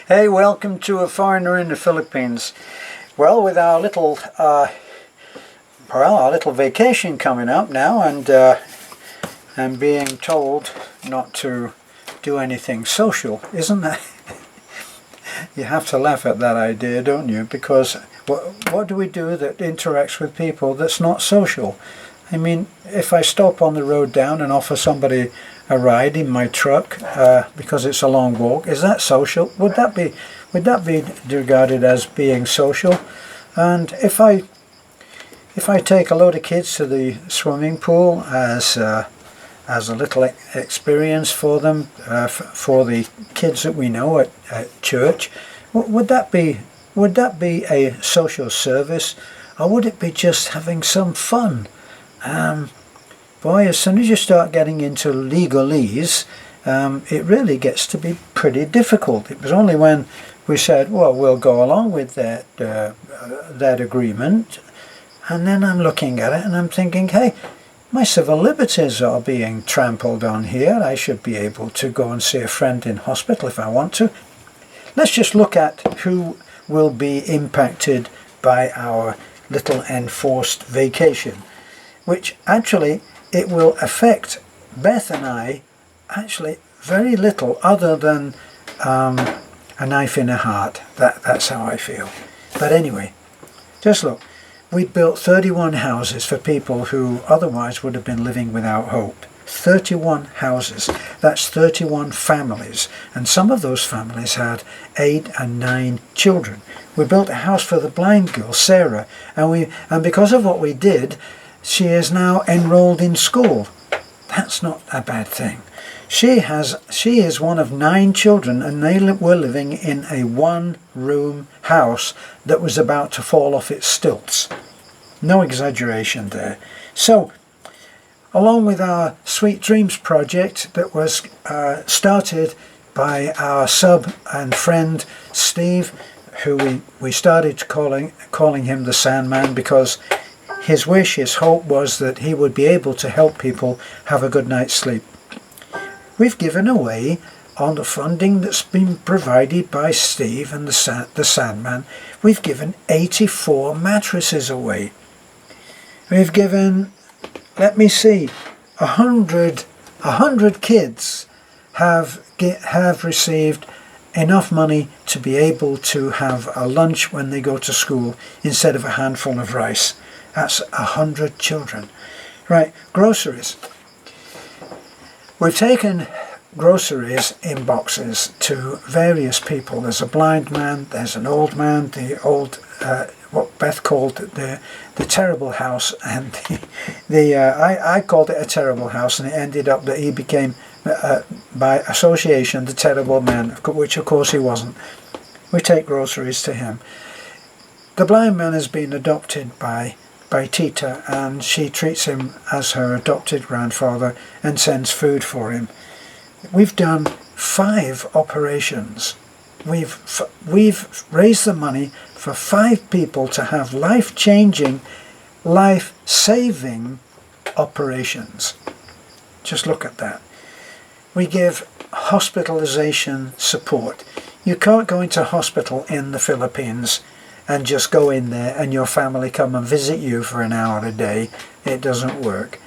Hey, welcome to A Foreigner in the Philippines. Well, with our little vacation coming up now, and I'm being told not to do anything social, isn't that? You have to laugh at that idea, don't you? Because what do we do that interacts with people that's not social? I mean, if I stop on the road down and offer somebody a ride in my truck because it's a long walk, is that social? Would that be regarded as being social? And if I take a load of kids to the swimming pool as a little experience for them, for the kids that we know at church, would that be a social service, or would it be just having some fun? Boy, as soon as you start getting into legalese, it really gets to be pretty difficult. It was only when we said, well, we'll go along with that agreement, and then I'm looking at it and I'm thinking, hey, my civil liberties are being trampled on here. I should be able to go and see a friend in hospital if I want to. Let's just look at who will be impacted by our little enforced vacation, which actually it will affect Beth and I actually very little, other than a knife in her heart. That's how I feel. But anyway, just look. We built 31 houses for people who otherwise would have been living without hope. 31 houses. That's 31 families. And some of those families had 8 and 9 children. We built a house for the blind girl, Sarah, and because of what we did, she is now enrolled in school. That's not a bad thing. She is one of 9 children, and they were living in a 1-room house that was about to fall off its stilts. No exaggeration there. So, along with our Sweet Dreams project that was started by our sub and friend Steve, who we started calling him the Sandman, because his wish, his hope was that he would be able to help people have a good night's sleep. We've given away, on the funding that's been provided by Steve and the Sandman, we've given 84 mattresses away. We've given, let me see, 100 kids have received enough money to be able to have a lunch when they go to school instead of a handful of rice. That's 100 children. Right, groceries. We've taken groceries in boxes to various people. There's a blind man, there's an old man, what Beth called the terrible house, and I called it a terrible house, and it ended up that he became, by association, the terrible man, which of course he wasn't. We take groceries to him. The blind man has been adopted by Tita, and she treats him as her adopted grandfather and sends food for him. We've done 5 operations. We've raised the money for 5 people to have life-changing, life-saving operations. Just look at that. We give hospitalization support. You can't go into hospital in the Philippines and just go in there and your family come and visit you for an hour a day. It doesn't work.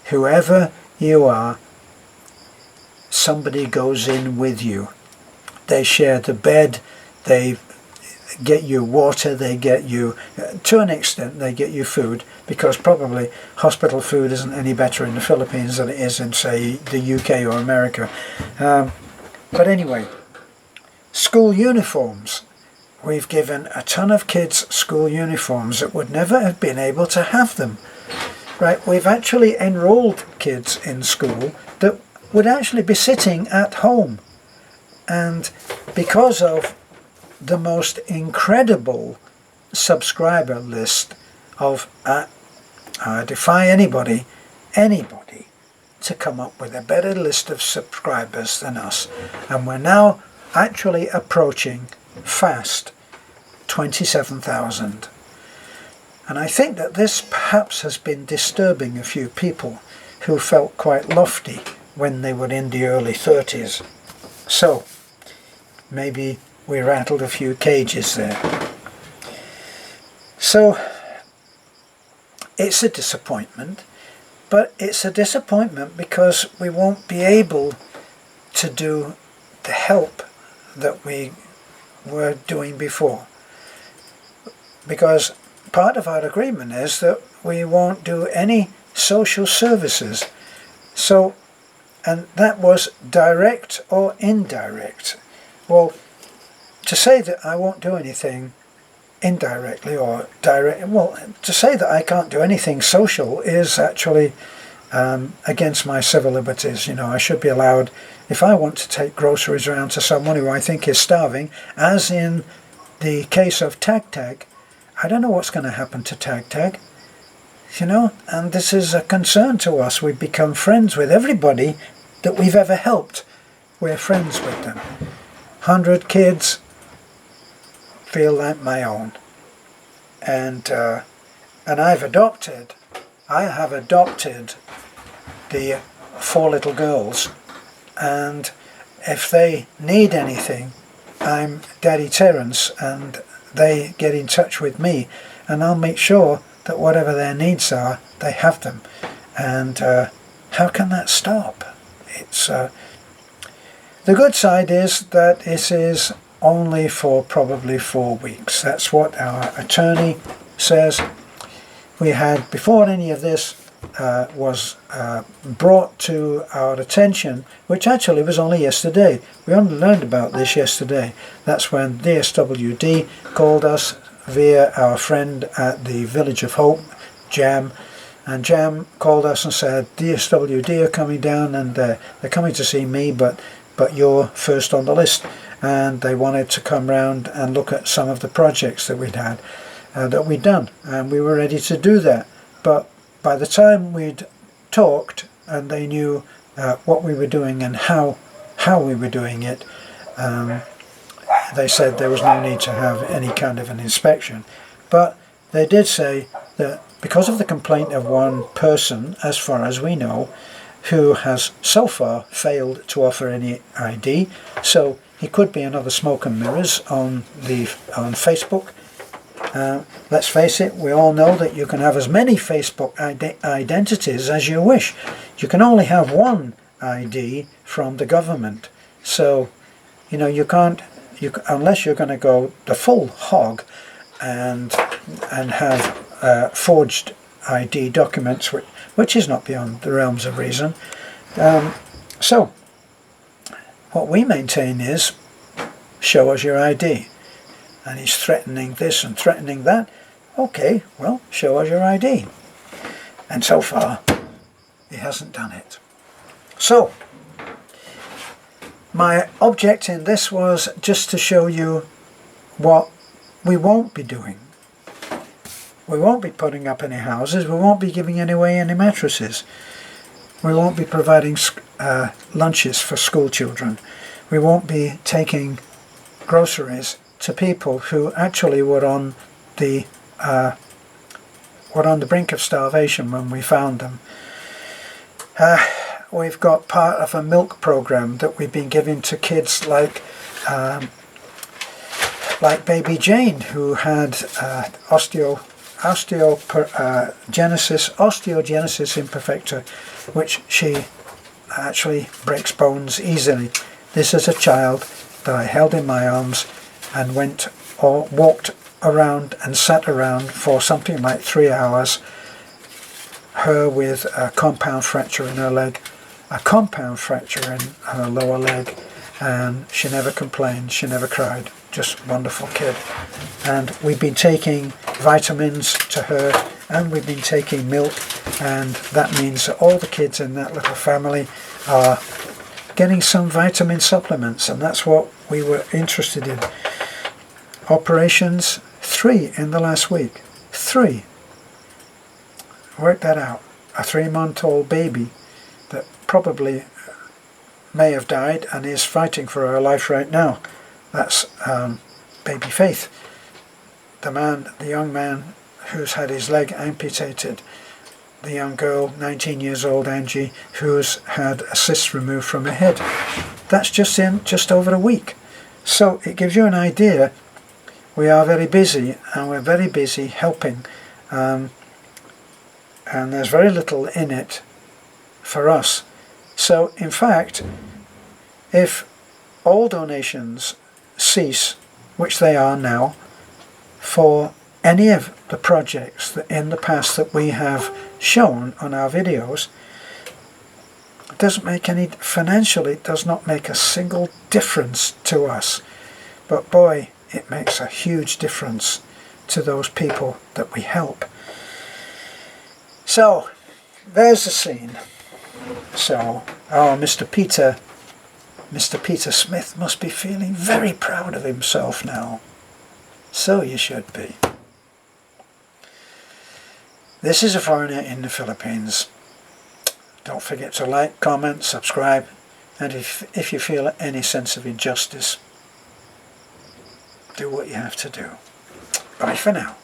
Whoever you are, somebody goes in with you. They share the bed, they get you water, they get you, to an extent, they get you food, because probably hospital food isn't any better in the Philippines than it is in, say, the UK or America. But anyway, school uniforms. We've given a ton of kids school uniforms that would never have been able to have them. Right, we've actually enrolled kids in school that would actually be sitting at home. And because of the most incredible subscriber list of, I defy anybody to come up with a better list of subscribers than us. And we're now actually approaching fast 27,000. And I think that this perhaps has been disturbing a few people who felt quite lofty when they were in the early 30s. So maybe we rattled a few cages there. So it's a disappointment, but it's a disappointment because we won't be able to do the help that we were doing before. Because part of our agreement is that we won't do any social services. So, and that was direct or indirect. Well, to say that I won't do anything indirectly or direct, well, to say that I can't do anything social is actually against my civil liberties. You know, I should be allowed, if I want to take groceries around to someone who I think is starving, as in the case of Tag Tag, I don't know what's going to happen to Tag Tag, you know, and this is a concern to us. We've become friends with everybody that we've ever helped. We're friends with them. 100 kids feel like my own. And I have adopted the 4 little girls, and if they need anything, I'm Daddy Terence, and they get in touch with me, and I'll make sure that whatever their needs are, they have them. And how can that stop? It's the good side is that it is only for probably 4 weeks. That's what our attorney says. We had, before any of this was brought to our attention, which actually was only yesterday. We only learned about this yesterday. That's when DSWD called us via our friend at the Village of Hope, Jam. And Jam called us and said, DSWD are coming down, and they're coming to see me, but you're first on the list. And they wanted to come round and look at some of the projects that we'd had, that we'd done, and we were ready to do that. But by the time we'd talked and they knew what we were doing and how we were doing it, they said there was no need to have any kind of an inspection. But they did say that because of the complaint of one person, as far as we know, who has so far failed to offer any ID, so he could be another smoke and mirrors on Facebook. Let's face it, we all know that you can have as many Facebook identities as you wish. You can only have one ID from the government. So, you know, you can't, unless you're going to go the full hog and have forged ID documents, which is not beyond the realms of reason. So, what we maintain is, show us your ID. And he's threatening this and threatening that. Okay, well, show us your ID. And so far, he hasn't done it. So, my object in this was just to show you what we won't be doing. We won't be putting up any houses. We won't be giving away any mattresses. We won't be providing lunches for school children. We won't be taking groceries to people who actually were on the brink of starvation when we found them. We've got part of a milk program that we've been giving to kids like baby Jane, who had osteogenesis imperfecta, which she actually breaks bones easily. This is a child that I held in my arms and went or walked around and sat around for something like 3 hours, her with a compound fracture in her leg, a compound fracture in her lower leg, and she never complained, she never cried, just wonderful kid. And we've been taking vitamins to her, and we've been taking milk, and that means that all the kids in that little family are getting some vitamin supplements, and that's what we were interested in. Operations, 3 in the last week. 3. Work that out. A 3-month-old baby that probably may have died and is fighting for her life right now. That's baby Faith. The young man who's had his leg amputated. The young girl, 19 years old, Angie, who's had a cyst removed from her head. That's just in just over a week. So it gives you an idea. We are very busy, and we're very busy helping, and there's very little in it for us. So in fact, if all donations cease, which they are now, for any of the projects that in the past that we have shown on our videos, it doesn't make any, financially it does not make a single difference to us. But boy, it makes a huge difference to those people that we help. So, there's the scene. So, oh, Mr. Peter Smith must be feeling very proud of himself now. So you should be. This is A Foreigner in the Philippines. Don't forget to like, comment, subscribe, and if you feel any sense of injustice, do what you have to do. Bye for now.